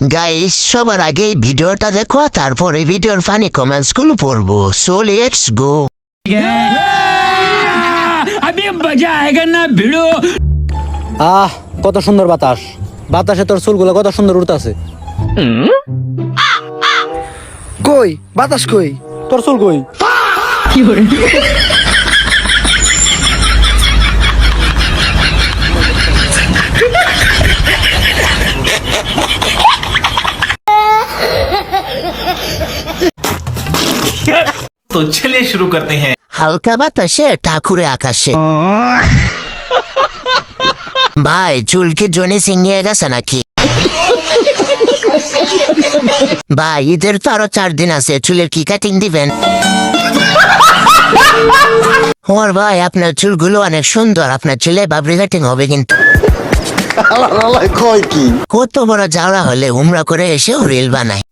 Guys সবার আগে ভিডিওটা দেখো, তারপরে ভিডিওর ফানি কমেন্টস গুলো পড়বো। So let's go. अभी मजा आएगा ना भिड़ो। কত সুন্দর বাতাস, বাতাসে তোর চুলগুলো কত সুন্দর উড়তাছে। কই বাতাস কই? তোর চুল কই? तो चलिए शुरू करते हैं। হালকা বাতাসে ঠাকুরে আকাশে। ভাই চুল কি জনি সিংহে গেছে নাকি? ভাই ঈদের তো আরো 4 দিন আছে, চুলের কি কাটিং দিবেন? ওর ভাই আপনার চুলগুলো অনেক সুন্দর, আপনার চুলে বাবরি কাটিং হবে কিন্তু। কয় কি? কত বড় জাওড়া হলে উমরা করে এসেও রিল বানায়।